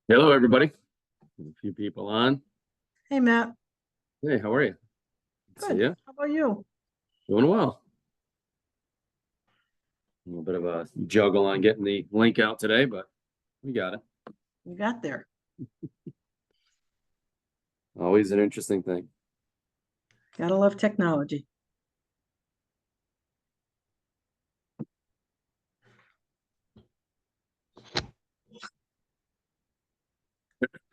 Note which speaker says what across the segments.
Speaker 1: Hello, everybody. A few people on.
Speaker 2: Hey, Matt.
Speaker 1: Hey, how are you?
Speaker 2: Good.
Speaker 1: See ya.
Speaker 2: How about you?
Speaker 1: Doing well. A little bit of a juggle on getting the link out today, but we got it.
Speaker 2: You got there.
Speaker 1: Always an interesting thing.
Speaker 2: Gotta love technology.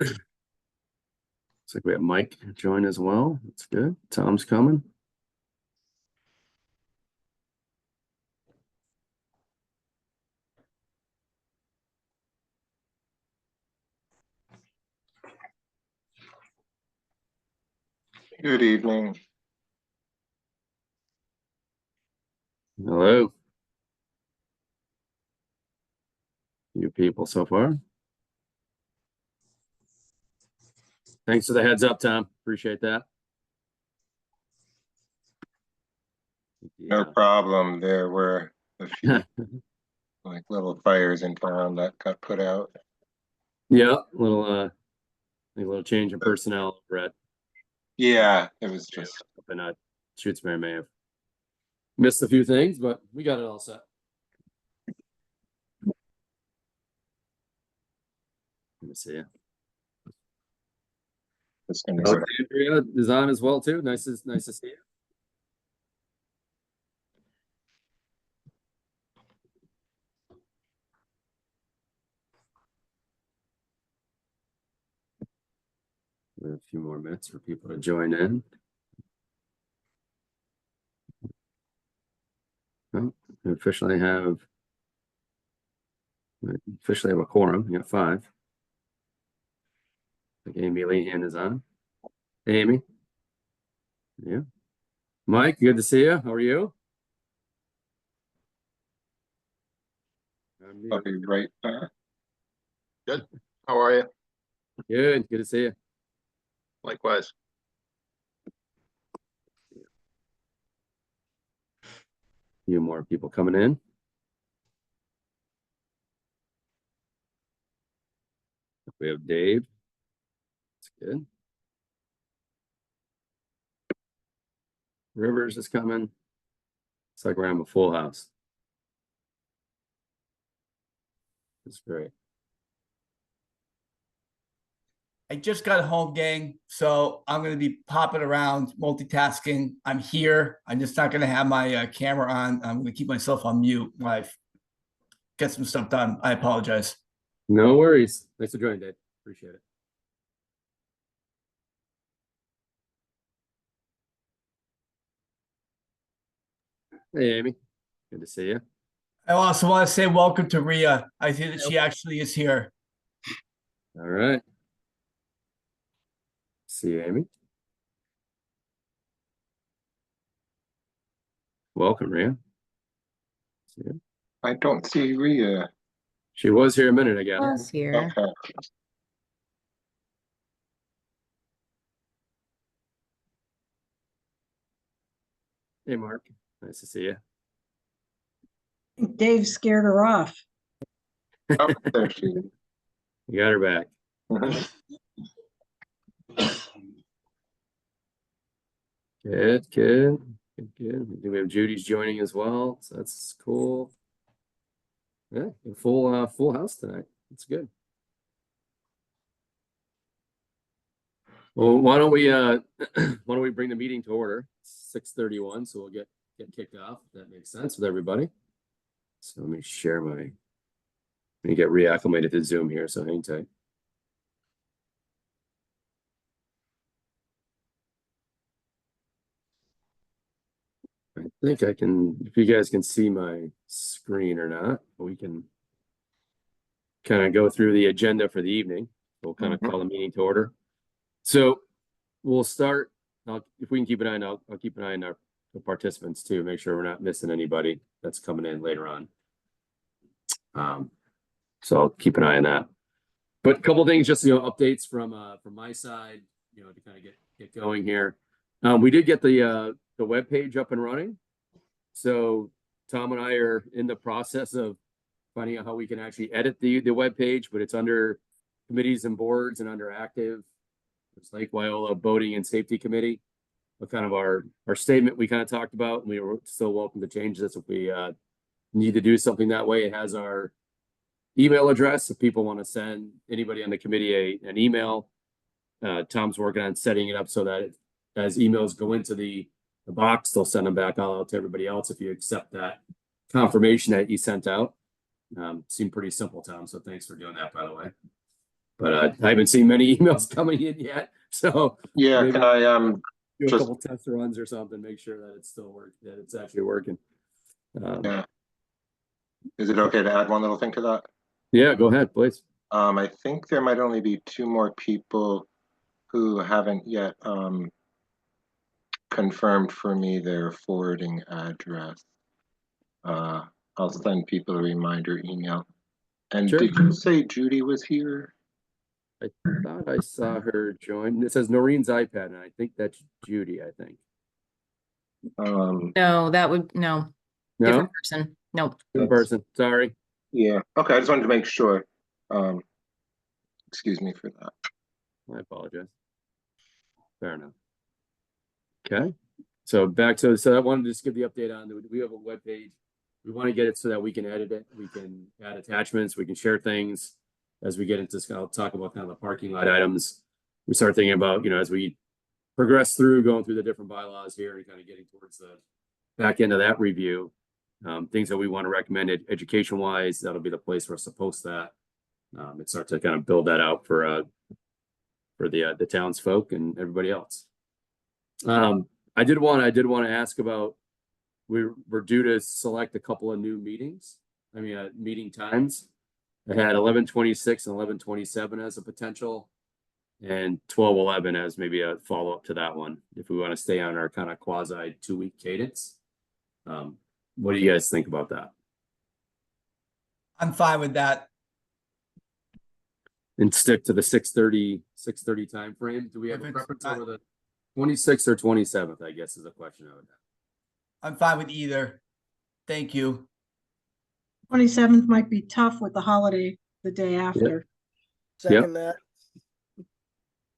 Speaker 1: Looks like we have Mike join as well. That's good. Tom's coming.
Speaker 3: Good evening.
Speaker 1: Hello. You people so far. Thanks for the heads up, Tom. Appreciate that.
Speaker 3: No problem. There were a few like little fires in town that got put out.
Speaker 1: Yeah, a little change in personnel, Brett.
Speaker 3: Yeah, it was just
Speaker 1: And Shootsbury may have missed a few things, but we got it all set. Let me see.
Speaker 3: just gonna
Speaker 1: Oh,
Speaker 3: go to
Speaker 1: Andrea is on as well too. Nice to see you. We have a few more minutes for people to join in. Oh, we officially have a quorum. We got 5. I think Amy Lehan is on. Hey, Amy. Yeah. Mike, good to see you. How are you?
Speaker 3: I'll be right back.
Speaker 4: Good. How are you?
Speaker 1: Good. Good to see you.
Speaker 4: Likewise.
Speaker 1: Few more people coming in. We have Dave. That's good. Rivers is coming. It's like we're having a full house. That's great.
Speaker 5: I just got home, gang, so I'm going to be popping around, multitasking. I'm here. I'm just not going to have my camera on. I'm going to keep myself on mute while I get some stuff done. I apologize.
Speaker 1: No worries. Thanks for joining, Dave. Appreciate it. Hey, Amy. Good to see you.
Speaker 5: I also want to say welcome to Rhea. I think that she actually is here.
Speaker 1: All right. See you, Amy. Welcome, Rhea. See you.
Speaker 3: I don't see Rhea.
Speaker 1: She was here a minute ago.
Speaker 6: Was here.
Speaker 3: Okay.
Speaker 1: Hey, Mark. Nice to see you.
Speaker 2: I think Dave scared her off.
Speaker 3: Oh, there she is.
Speaker 1: You got her back.
Speaker 3: Mhm.
Speaker 1: Good, good, good, good. We have Judy's joining as well, so that's cool. Yeah, a full house tonight. That's good. Well, why don't we bring the meeting to order? 6:31, so we'll get kicked off, if that makes sense with everybody. So let me share let me get reacclimated to Zoom here, so hang tight. I think I can, if you guys can see my screen or not, we can kind of go through the agenda for the evening. We'll kind of call the meeting to order. So we'll start. If we can keep an eye on, I'll keep an eye on the participants too, make sure we're not missing anybody that's coming in later on. So I'll keep an eye on that. But a couple of things, just updates from my side, to kind of get going here. We did get the web page up and running. So Tom and I are in the process of finding out how we can actually edit the web page, but it's under committees and boards and under active. It's Lake Wyola Boating and Safety Committee. But kind of our statement we kind of talked about, and we were still welcome to change this if we need to do something that way. It has our email address if people want to send anybody on the committee an email. Tom's working on setting it up so that as emails go into the box, they'll send them back out to everybody else if you accept that confirmation that you sent out. Seemed pretty simple, Tom, so thanks for doing that, by the way. But I haven't seen many emails coming in yet, so
Speaker 3: Yeah, can I
Speaker 1: do a
Speaker 3: just
Speaker 1: couple test runs or something, make sure that it's still working, that it's actually working.
Speaker 3: yeah. Is it okay to add one little thing to that?
Speaker 1: Yeah, go ahead, please.
Speaker 3: I think there might only be 2 more people who haven't yet confirmed for me their forwarding address. I'll send people a reminder email. And
Speaker 1: Sure.
Speaker 3: did you say Judy was here?
Speaker 1: I thought I saw her join. It says Noreen's iPad, and I think that's Judy, I think.
Speaker 6: No, that would, no,
Speaker 1: No?
Speaker 6: different person. Nope.
Speaker 1: In person. Sorry.
Speaker 3: Yeah, okay, I just wanted to make sure. Excuse me for that.
Speaker 1: I apologize. Fair enough. Okay. So back to, so I wanted to just give the update on, we have a web page. We want to get it so that we can edit it. We can add attachments. We can share things as we get into this. I'll talk about kind of the parking lot items. We start thinking about, as we progress through, going through the different bylaws here and kind of getting towards the back end of that review. Things that we want to recommend education wise, that'll be the place for us to post that. And start to kind of build that out for the townsfolk and everybody else. I did want to ask about, we're due to select a couple of new meetings. Meeting times. I had 11:26 and 11:27 as a potential, and 12:11 as maybe a follow up to that one. If we want to stay on our kind of quasi 2-week cadence, what do you guys think about that?
Speaker 5: I'm fine with that.
Speaker 1: And stick to the 6:30 time frame. Do we have
Speaker 5: If
Speaker 1: a
Speaker 5: it's
Speaker 1: preference
Speaker 5: not-
Speaker 1: over the 26th or 27th? I guess is a question I would have.
Speaker 5: I'm fine with either. Thank you.
Speaker 2: 27th might be tough with the holiday the day after.
Speaker 7: Second that.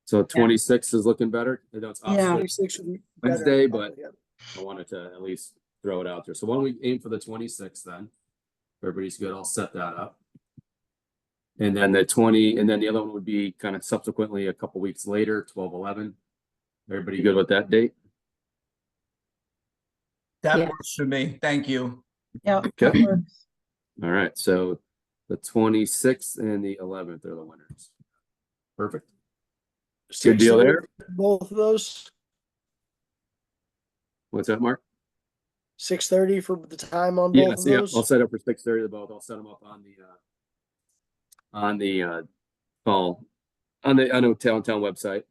Speaker 1: So 26 is looking better. I know it's
Speaker 2: Yeah.
Speaker 1: opposite
Speaker 7: 26 would be better.
Speaker 1: Wednesday, but
Speaker 7: Yeah.
Speaker 1: I wanted to at least throw it out there. So why don't we aim for the 26th then? Everybody's good. I'll set that up. And then the other one would be kind of subsequently a couple weeks later, 12/11. Everybody good with that date?
Speaker 5: That
Speaker 6: Yeah.
Speaker 5: works for me. Thank you.
Speaker 2: Yeah, that
Speaker 1: Okay.
Speaker 2: works.
Speaker 1: All right. So the 26th and the 11th are the winners. Perfect. Good deal
Speaker 7: 6:30
Speaker 1: there.
Speaker 7: for both of those.
Speaker 1: What's that, Mark?
Speaker 7: 6:30 for the time on
Speaker 1: Yeah,
Speaker 7: both of
Speaker 1: so yeah,
Speaker 7: those.
Speaker 1: I'll set up for 6:30 to both. I'll set them up on the call on the town website.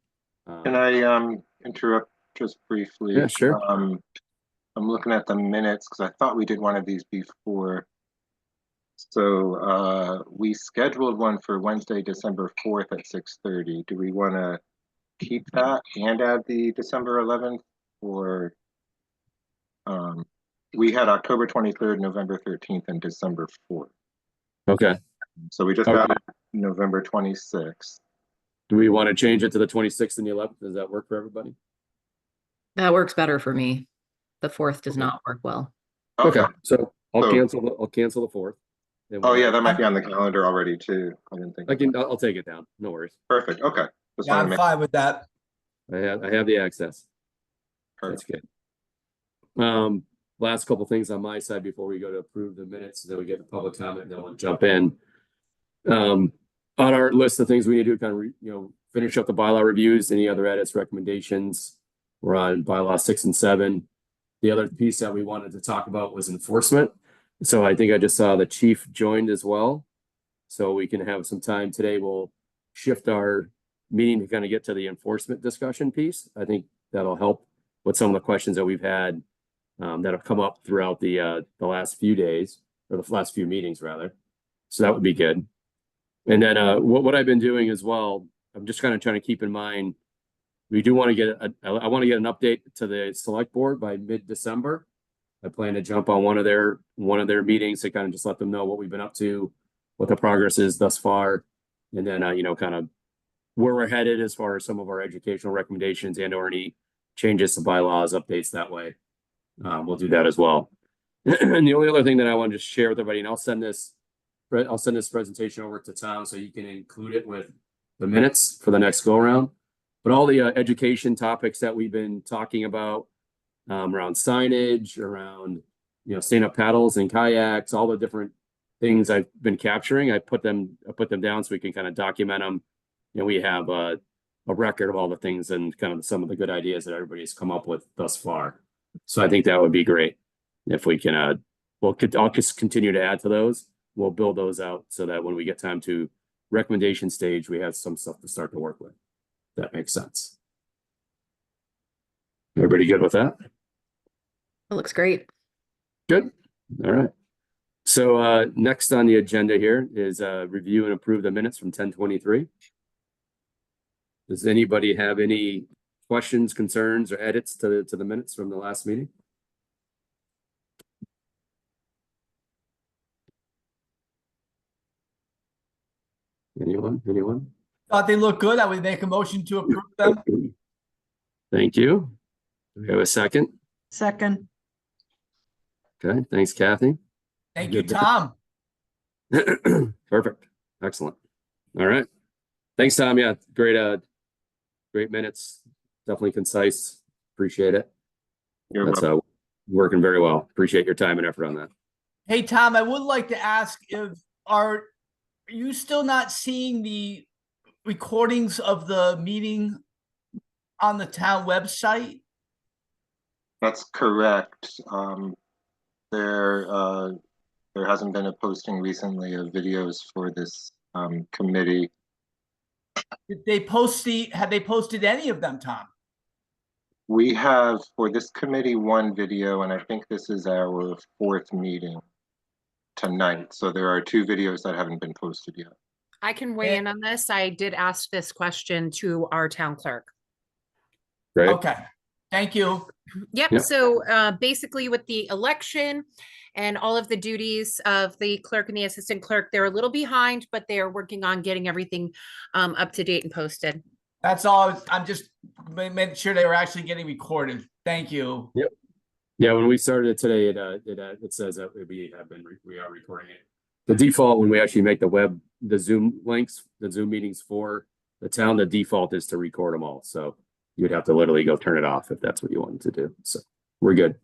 Speaker 3: Can I interrupt just briefly?
Speaker 1: Yeah, sure.
Speaker 3: I'm looking at the minutes because I thought we did one of these before. So we scheduled one for Wednesday, December 4th at 6:30. Do we want to keep that and add the December 11th? Or we had October 23rd, November 13th, and December 4th.
Speaker 1: Okay.
Speaker 3: So we just got November 26th.
Speaker 1: Do we want to change it to the 26th and the 11th? Does that work for everybody?
Speaker 6: That works better for me. The 4th does not work well.
Speaker 1: Okay. So I'll
Speaker 3: So-
Speaker 1: cancel the 4th. And
Speaker 3: Oh
Speaker 1: we'll-
Speaker 3: yeah, that might be on the calendar already too. I didn't think.
Speaker 1: I'll take it down. No worries.
Speaker 3: Perfect. Okay. Just
Speaker 5: Yeah,
Speaker 3: wanna
Speaker 5: I'm
Speaker 3: make-
Speaker 5: fine with that.
Speaker 1: I have the access. That's
Speaker 3: Perfect.
Speaker 1: good. Last couple things on my side before we go to approve the minutes, then we get the public comment, and then we'll jump in. On our list of things we need to do, kind of finish up the bylaw reviews, any other edits, recommendations. We're on bylaw 6 and 7. The other piece that we wanted to talk about was enforcement. So I think I just saw the chief joined as well. So we can have some time today. We'll shift our meeting to kind of get to the enforcement discussion piece. I think that'll help with some of the questions that we've had that have come up throughout the last few days, or the last few meetings rather. So that would be good. And then what I've been doing as well, I'm just kind of trying to keep in mind, we do want to get I want to get an update to the select board by mid-December. I plan to jump on one of their meetings to kind of just let them know what we've been up to, what the progress is thus far, and then kind of where we're headed as far as some of our educational recommendations and or any changes to bylaws, updates that way. We'll do that as well. And the only other thing that I want to just share with everybody, and I'll send this presentation over to Tom so you can include it with the minutes for the next go around. But all the education topics that we've been talking about around signage, around stand up paddles and kayaks, all the different things I've been capturing, I put them down so we can kind of document them. We have a record of all the things and kind of some of the good ideas that everybody's come up with thus far. So I think that would be great if we can. I'll just continue to add to those. We'll build those out so that when we get time to recommendation stage, we have some stuff to start to work with. That makes sense. Everybody good with that?
Speaker 6: It looks great.
Speaker 1: Good. All right. So next on the agenda here is review and approve the minutes from 10:23. Does anybody have any questions, concerns, or edits to the minutes from the last meeting? Anyone? Anyone?
Speaker 5: Thought they look good. I would make a motion to approve them.
Speaker 1: Thank you. Do we have a second?
Speaker 2: Second,
Speaker 1: Okay, thanks, Kathy.
Speaker 5: Thank you,
Speaker 1: Good.
Speaker 5: Tom.
Speaker 1: Perfect. Excellent. All right. Thanks, Tom. Yeah, great minutes. Definitely concise. Appreciate it.
Speaker 3: You're
Speaker 1: That's
Speaker 3: welcome.
Speaker 1: working very well. Appreciate your time and effort on that.
Speaker 5: Hey, Tom, I would like to ask if are you still not seeing the recordings of the meeting on the town website?
Speaker 3: That's correct. There hasn't been a posting recently of videos for this committee.
Speaker 5: Did they have they posted any of them, Tom?
Speaker 3: We have for this committee one video, and I think this is our fourth meeting tonight. So there are two videos that haven't been posted yet.
Speaker 8: I can weigh in on this. I did ask this question to our town clerk.
Speaker 1: Great.
Speaker 5: Okay, thank you.
Speaker 8: Yep.
Speaker 1: Yep.
Speaker 8: So basically with the election and all of the duties of the clerk and the assistant clerk, they're a little behind, but they are working on getting everything up to date and posted.
Speaker 5: That's all. I'm just making sure they were actually getting recorded. Thank you.
Speaker 1: Yep. Yeah, when we started it today, it says that we are recording it. The default when we actually make the Zoom links, the Zoom meetings for the town, the default is to record them all. So you'd have to literally go turn it off if that's what you wanted to do. So we're good.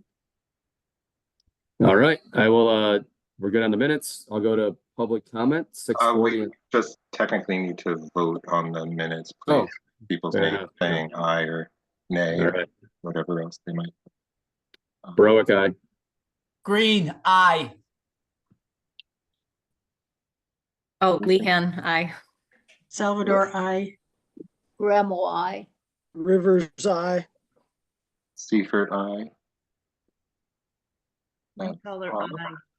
Speaker 1: All right, we're good on the minutes. I'll go to public comment, 6:40.
Speaker 3: We just technically need to vote on the minutes,
Speaker 1: Oh,
Speaker 3: please. People's
Speaker 1: fair
Speaker 3: name
Speaker 1: enough.
Speaker 3: saying aye or nay
Speaker 1: All
Speaker 3: or
Speaker 1: right,
Speaker 3: whatever else they might.
Speaker 1: Broick, aye.
Speaker 5: Green, aye.
Speaker 6: Oh, Lehan, aye.
Speaker 2: Salvador, I.
Speaker 9: Grandma, I.
Speaker 7: Rivers, I.
Speaker 3: Seifert, aye.
Speaker 10: Color eye.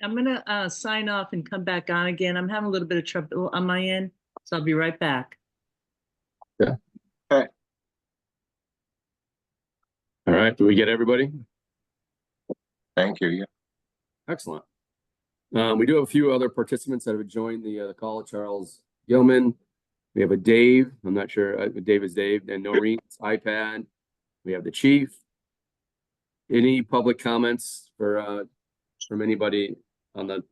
Speaker 10: I'm gonna sign off and come back on again. I'm having a little bit of trouble on my end, so I'll be right back.
Speaker 1: All right, do we get everybody?
Speaker 3: Thank you. Yeah.
Speaker 1: Excellent. We do have a few other participants that have joined the call. Charles Gilman. We have a Dave. I'm not sure. Dave is Dave. And Noreen's iPad. We have the chief. Any public comments from anybody on the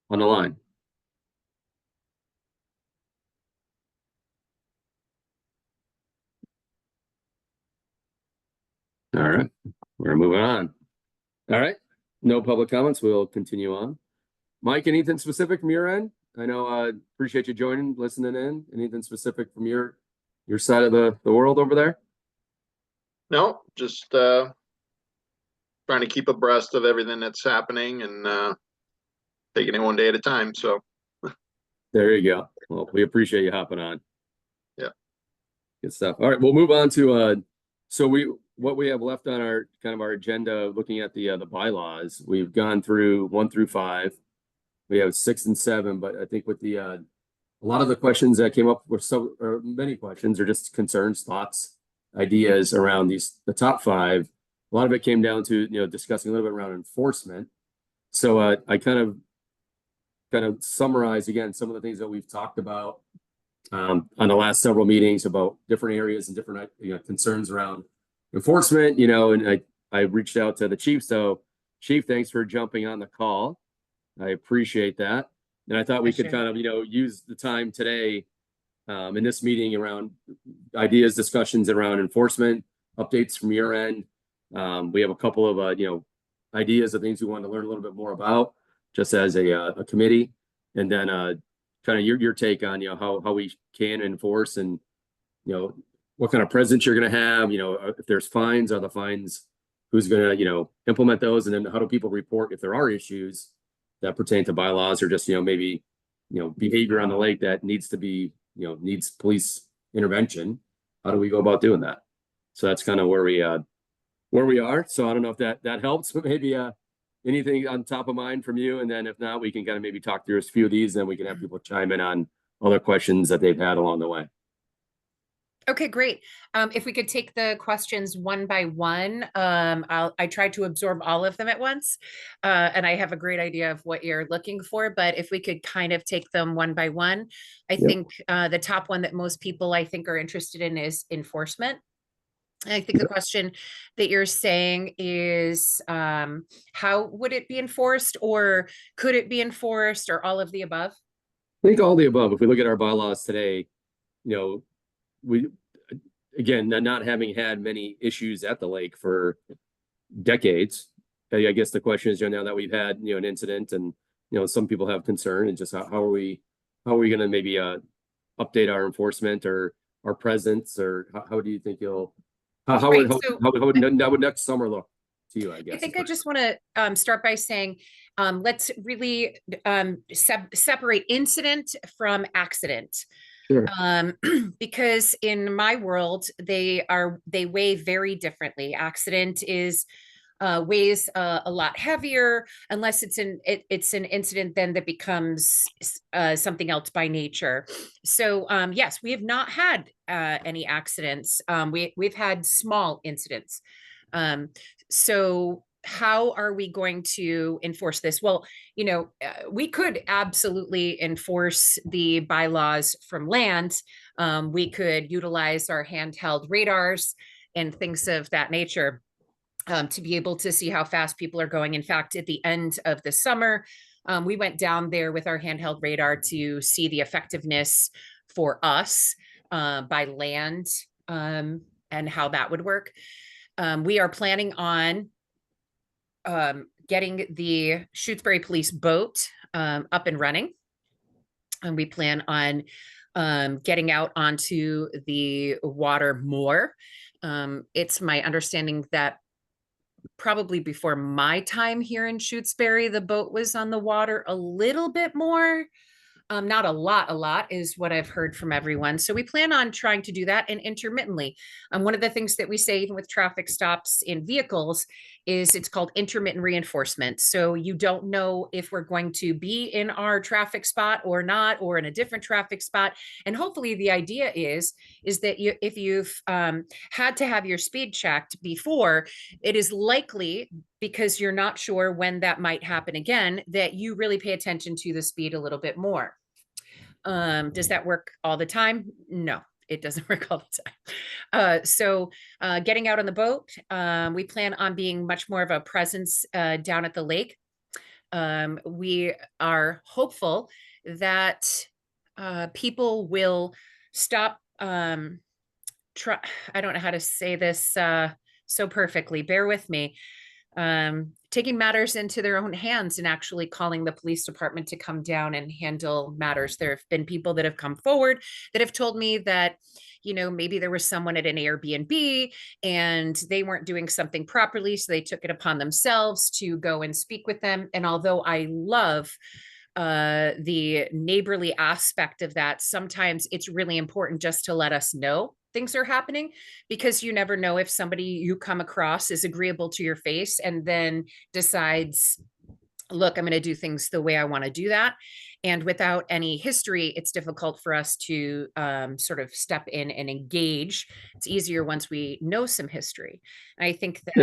Speaker 1: line? All right, we're moving on. All right, no public comments. We'll continue on. Mike, anything specific from your end? I know. Appreciate you joining, listening in. Anything specific from your side of the world over there?
Speaker 4: No, just trying to keep abreast of everything that's happening and taking it one day at a time. So
Speaker 1: There you go. Well, we appreciate you hopping on.
Speaker 4: Yeah.
Speaker 1: Good stuff. All right, we'll move on to what we have left on our our agenda, looking at the bylaws. We've gone through 1 through 5. We have 6 and 7, but I think with a lot of the questions that came up were many questions are just concerns, thoughts, ideas around the top 5. A lot of it came down to discussing a little bit around enforcement. So I kind of summarize again some of the things that we've talked about on the last several meetings about different areas and different concerns around enforcement. And I reached out to the chief. So Chief, thanks for jumping on the call. I appreciate that. And I thought we could kind of use the time today in this meeting around ideas, discussions around enforcement, updates from your end. We have a couple of ideas of things we want to learn a little bit more about, just as a committee, and then kind of your take on how we can enforce and what kind of presence you're going to have. If there's fines, are the fines, who's going to implement those, and then how do people report if there are issues that pertain to bylaws or just maybe behavior on the lake that needs to be needs police intervention. How do we go about doing that? So that's kind of where we where we are. So I don't know if that helps, but maybe anything on top of mind from you, and then if not, we can kind of maybe talk through a few of these, and we can have people chime in on other questions that they've had along the way.
Speaker 8: Okay, great. If we could take the questions one by one, I tried to absorb all of them at once, and I have a great idea of what you're looking for, but if we could kind of take them one by one, I think the top one that most people I think are interested in is enforcement. And I think the question that you're saying is, how would it be enforced, or could it be enforced, or all of the above?
Speaker 1: I think all the above. If we look at our bylaws today, we, again, not having had many issues at the lake for decades, I guess the question is, now that we've had, an incident, and, some people have concern, and just how are we going to maybe update our enforcement or our presence, or how do you think how would next summer look to you, I guess?
Speaker 8: I think I just want to start by saying, let's really separate incident from accident.
Speaker 1: Sure.
Speaker 8: Because in my world, they weigh very differently. Accident is weighs a lot heavier, unless it's an incident then that becomes something else by nature. So yes, we have not had any accidents. We've had small incidents. So how are we going to enforce this? Well, we could absolutely enforce the bylaws from land. We could utilize our handheld radars and things of that nature to be able to see how fast people are going. In fact, at the end of the summer, we went down there with our handheld radar to see the effectiveness for us by land and how that would work. We are planning on getting the Shutesbury Police boat up and running. And we plan on getting out onto the water more. It's my understanding that probably before my time here in Shutesbury, the boat was on the water a little bit more. Not a lot is what I've heard from everyone. So we plan on trying to do that, and intermittently. One of the things that we say, even with traffic stops in vehicles, is it's called intermittent reinforcement. So you don't know if we're going to be in our traffic spot or not, or in a different traffic spot. And hopefully the idea is that if you've had to have your speed checked before, it is likely, because you're not sure when that might happen again, that you really pay attention to the speed a little bit more. Does that work all the time? No, it doesn't work all the time. So getting out on the boat, we plan on being much more of a presence down at the lake. We are hopeful that people will stop, I don't know how to say this so perfectly, bear with me. Taking matters into their own hands and actually calling the police department to come down and handle matters. There have been people that have come forward that have told me that, maybe there was someone at an Airbnb and they weren't doing something properly, so they took it upon themselves to go and speak with them. And although I love the neighborly aspect of that, sometimes it's really important just to let us know things are happening, because you never know if somebody you come across is agreeable to your face and then decides, look, I'm going to do things the way I want to do that. And without any history, it's difficult for us to sort of step in and engage. It's easier once we know some history. I think that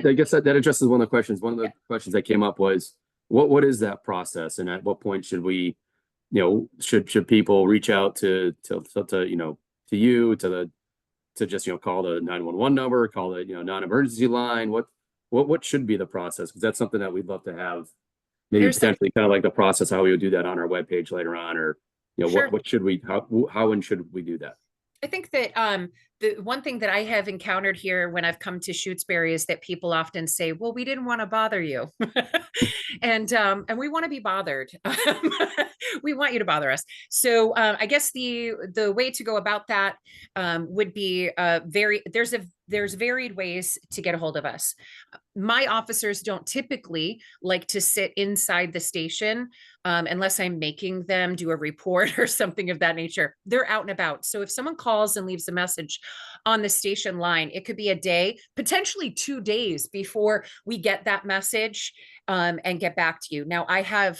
Speaker 1: I guess that addresses one of the questions. One of the questions that came up was, what is that process, and at what point should we, should people reach out to you, to just, call the 911 number, call the, non-emergency line? What should be the process? Because that's something that we'd love to have, maybe potentially kind of like the process, how we would do that on our webpage later on, or,
Speaker 8: Sure.
Speaker 1: what should we, how and should we do that?
Speaker 8: I think that the one thing that I have encountered here when I've come to Shutesbury is that people often say, well, we didn't want to bother you. And we want to be bothered. We want you to bother us. So I guess the way to go about that would be there's varied ways to get a hold of us. My officers don't typically like to sit inside the station unless I'm making them do a report or something of that nature. They're out and about. So if someone calls and leaves a message, on the station line. It could be a day, potentially 2 days before we get that message and get back to you. Now, I have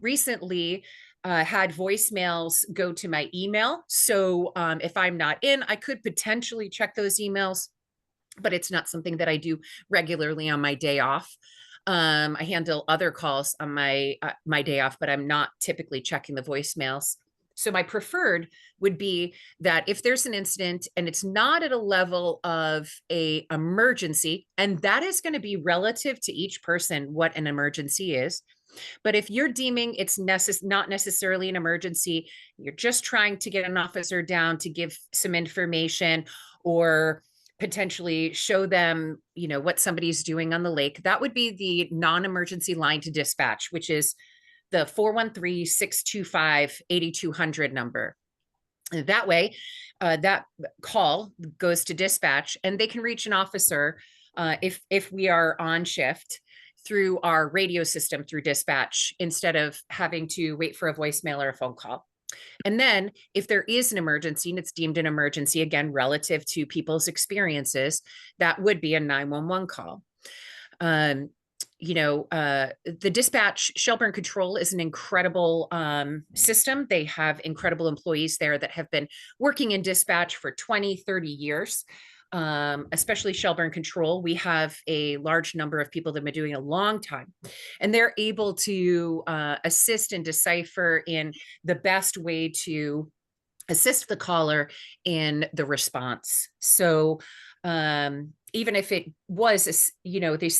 Speaker 8: recently had voicemails go to my email. So if I'm not in, I could potentially check those emails, but it's not something that I do regularly on my day off. I handle other calls on my my day off, but I'm not typically checking the voicemails. So my preferred would be that if there's an incident and it's not at a level of a emergency, and that is going to be relative to each person what an emergency is. But if you're deeming it's not necessarily an emergency, you're just trying to get an officer down to give some information or potentially show them, you know, what somebody's doing on the lake, that would be the non-emergency line to dispatch, which is the 413-625-8200 number. That way, that call goes to dispatch and they can reach an officer if we are on shift through our radio system through dispatch instead of having to wait for a voicemail or a phone call. And then if there is an emergency and it's deemed an emergency, again, relative to people's experiences, that would be a 911 call. The dispatch Shelburne Control is an incredible system. They have incredible employees there that have been working in dispatch for 20, 30 years. Especially Shelburne Control, we have a large number of people that have been doing a long time, and they're able to assist and decipher in the best way to assist the caller in the response. So even if it was, this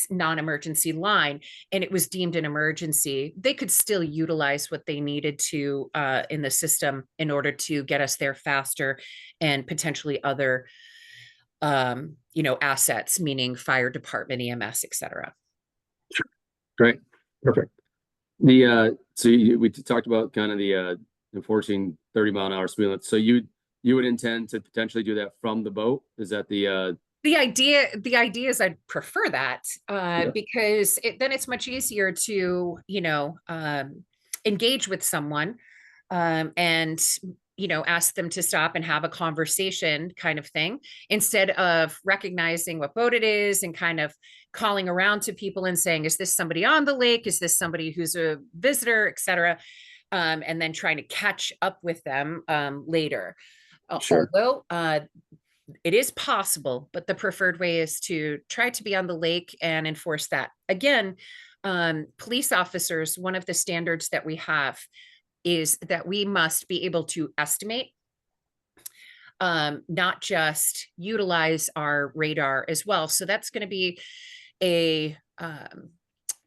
Speaker 8: non-emergency line and it was deemed an emergency, they could still utilize what they needed to in the system in order to get us there faster and potentially other assets, meaning fire department, EMS, et cetera.
Speaker 1: Great. Perfect. We talked about kind of the enforcing 30-mile-an-hour speed limit. So you would intend to potentially do that from the boat? Is that the
Speaker 8: idea is I'd prefer that because then it's much easier to, engage with someone and ask them to stop and have a conversation kind of thing, instead of recognizing what boat it is and kind of calling around to people and saying, is this somebody on the lake? Is this somebody who's a visitor, et cetera? And then trying to catch up with them later.
Speaker 1: Sure.
Speaker 8: Although it is possible, but the preferred way is to try to be on the lake and enforce that. Again, police officers, one of the standards that we have is that we must be able to estimate, not just utilize our radar as well. So that's going to be a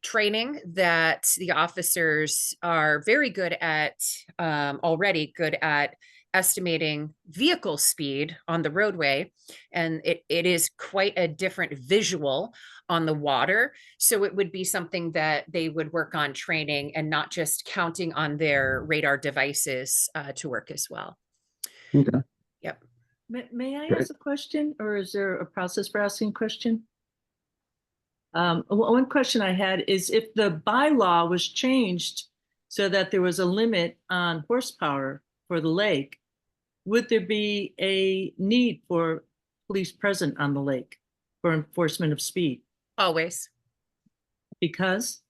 Speaker 8: training that the officers are very good at, already good at estimating vehicle speed on the roadway. And it is quite a different visual on the water. So it would be something that they would work on training and not just counting on their radar devices to work as well.
Speaker 1: Okay.
Speaker 8: Yep.
Speaker 10: May I
Speaker 1: Great.
Speaker 10: ask a question, or is there a process for asking a question? One question I had is, if the bylaw was changed so that there was a limit on horsepower for the lake, would there be a need for police present on the lake for enforcement of speed?
Speaker 8: Always.
Speaker 10: Because?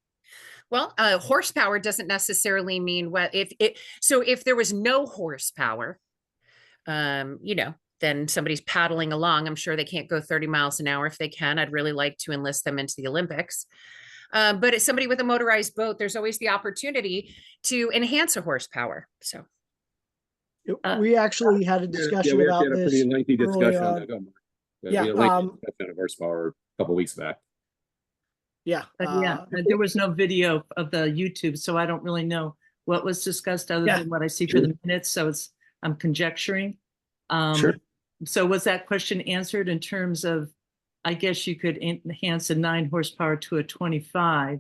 Speaker 8: Well, horsepower doesn't necessarily mean what if there was no horsepower, then somebody's paddling along. I'm sure they can't go 30 miles an hour. If they can, I'd really like to enlist them into the Olympics. But as somebody with a motorized boat, there's always the opportunity to enhance a horsepower. So
Speaker 7: We actually had a discussion
Speaker 1: we
Speaker 7: about
Speaker 1: had a
Speaker 7: this.
Speaker 1: pretty lengthy
Speaker 7: early
Speaker 1: discussion on
Speaker 7: on.
Speaker 1: that.
Speaker 7: Yeah,
Speaker 1: We had a lengthy discussion of horsepower a couple weeks back.
Speaker 7: Yeah.
Speaker 10: There was no video of the YouTube, so I don't really know what was discussed other than what I see for the minutes. So I'm conjecturing.
Speaker 1: Sure.
Speaker 10: So was that question answered in terms of, I guess you could enhance a 9 horsepower to a 25,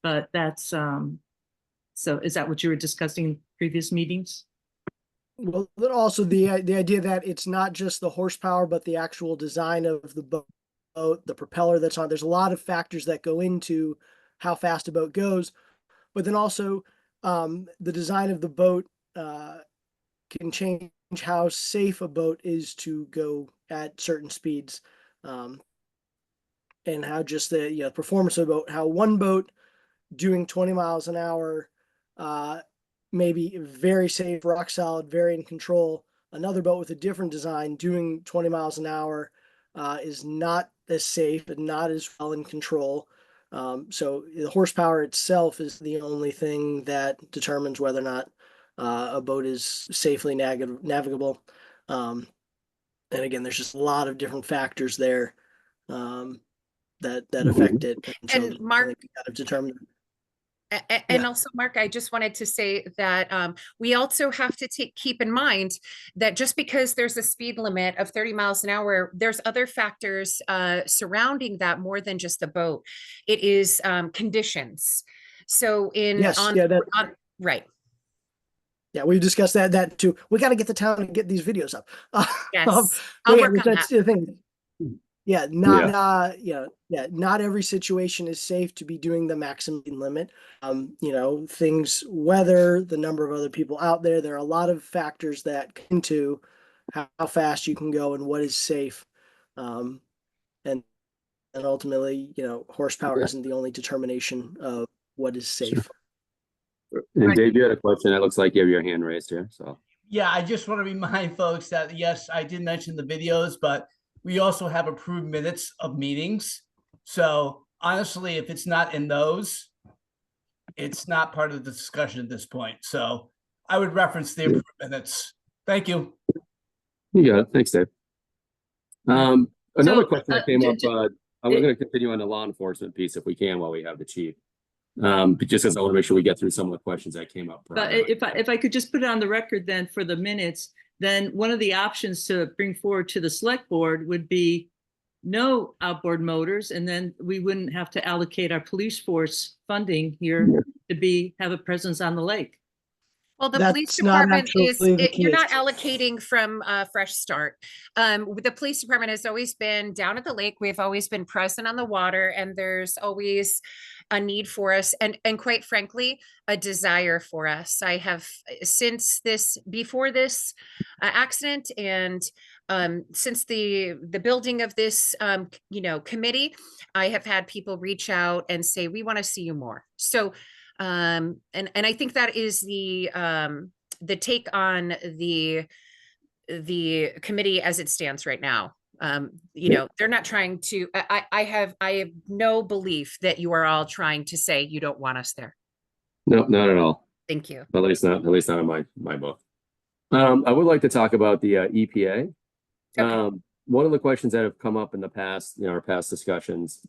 Speaker 10: but that's, so is that what you were discussing in previous meetings?
Speaker 7: Well, then also the idea that it's not just the horsepower, but the actual design of the boat, the propeller that's on. There's a lot of factors that go into how fast a boat goes, but then also the design of the boat can change how safe a boat is to go at certain speeds, and how just the performance of a boat, how one boat doing 20 miles an hour may be very safe, rock solid, very in control. Another boat with a different design doing 20 miles an hour is not as safe and not as well in control. So the horsepower itself is the only thing that determines whether or not a boat is safely navigable. And again, there's just a lot of different factors there that affect it. So
Speaker 8: And Mark,
Speaker 7: I think we gotta determine.
Speaker 8: And also, Mark, I just wanted to say that we also have to keep in mind that just because there's a speed limit of 30 miles an hour, there's other factors surrounding that more than just the boat. It is conditions. So right.
Speaker 7: Yeah, we've discussed that too. We got to get the town to get these videos up.
Speaker 8: Yes,
Speaker 7: But
Speaker 8: I'll
Speaker 7: yeah,
Speaker 8: work on
Speaker 7: that's
Speaker 8: that.
Speaker 7: the thing. Yeah, not every situation is safe to be doing the maximum limit. Things, weather, the number of other people out there. There are a lot of factors that come into how fast you can go and what is safe. And ultimately, horsepower isn't the only determination of what is safe.
Speaker 1: And Dave, you had a question. It looks like you have your hand raised here. So
Speaker 5: Yeah, I just want to remind folks that yes, I did mention the videos, but we also have approved minutes of meetings. So honestly, if it's not in those, it's not part of the discussion at this point. So I would reference the approved minutes. Thank you.
Speaker 1: you got it. Thanks, Dave. Another question that came up. I'm going to continue on the law enforcement piece if we can while we have the chief. Just because I want to make sure we get through some of the questions that came up.
Speaker 10: But if I could just put it on the record then for the minutes, then one of the options to bring forward to the select board would be no outboard motors, and then we wouldn't have to allocate our police force funding here to have a presence on the lake.
Speaker 8: Well, the
Speaker 7: That's
Speaker 8: police
Speaker 7: not
Speaker 8: department
Speaker 7: actually the
Speaker 8: you're not
Speaker 7: case.
Speaker 8: allocating from Fresh Start. The police department has always been down at the lake. We've always been present on the water, and there's always a need for us, and quite frankly, a desire for us. I have before this accident, and since the building of this committee, I have had people reach out and say, we want to see you more. So and I think that is the take on the committee as it stands right now. They're not trying to, I have no belief that you are all trying to say you don't want us there.
Speaker 1: No, not at all.
Speaker 8: Thank you.
Speaker 1: At least not in my book. I would like to talk about the EPA.
Speaker 8: Okay.
Speaker 1: One of the questions that have come up in the past, our past discussions,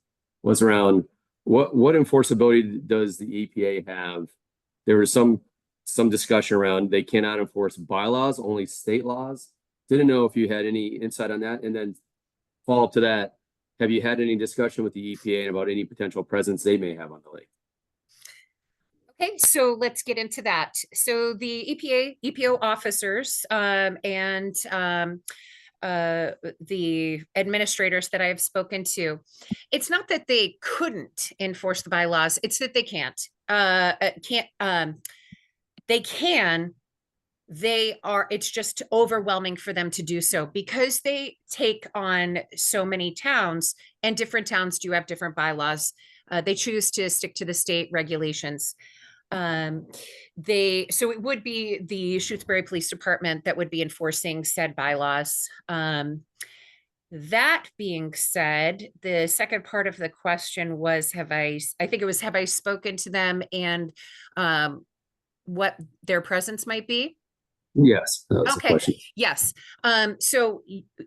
Speaker 1: was around what enforceability does the EPA have? There was some discussion around they cannot enforce bylaws, only state laws. Didn't know if you had any insight on that. And then follow up to that, have you had any discussion with the EPA about any potential presence they may have on the lake?
Speaker 8: Okay, so let's get into that. So the EPO officers and the administrators that I have spoken to, it's not that they couldn't enforce the bylaws, it's that they can't. They can. It's just overwhelming for them to do so because they take on so many towns, and different towns do have different bylaws. They choose to stick to the state regulations. So it would be the Shutesbury Police Department that would be enforcing said bylaws. That being said, the second part of the question was, have I spoken to them and what their presence might be?
Speaker 1: Yes, that was the
Speaker 8: Okay.
Speaker 1: question.
Speaker 8: Yes. So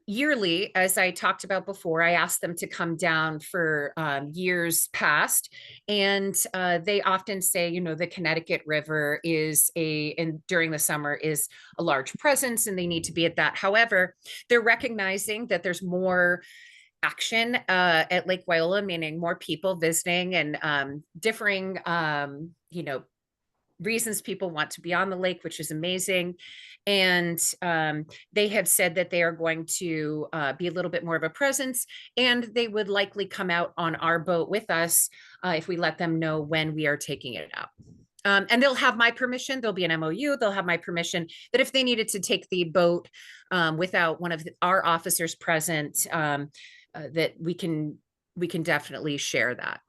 Speaker 8: yearly, as I talked about before, I asked them to come down for years past, and they often say, the Connecticut River and during the summer is a large presence, and they need to be at that. However, they're recognizing that there's more action at Lake Wyola, meaning more people visiting and differing, reasons people want to be on the lake, which is amazing. And they have said that they are going to be a little bit more of a presence, and they would likely come out on our boat with us if we let them know when we are taking it out. And they'll have my permission. There'll be an MOU. They'll have my permission that if they needed to take the boat without one of our officers present, that we can definitely share that.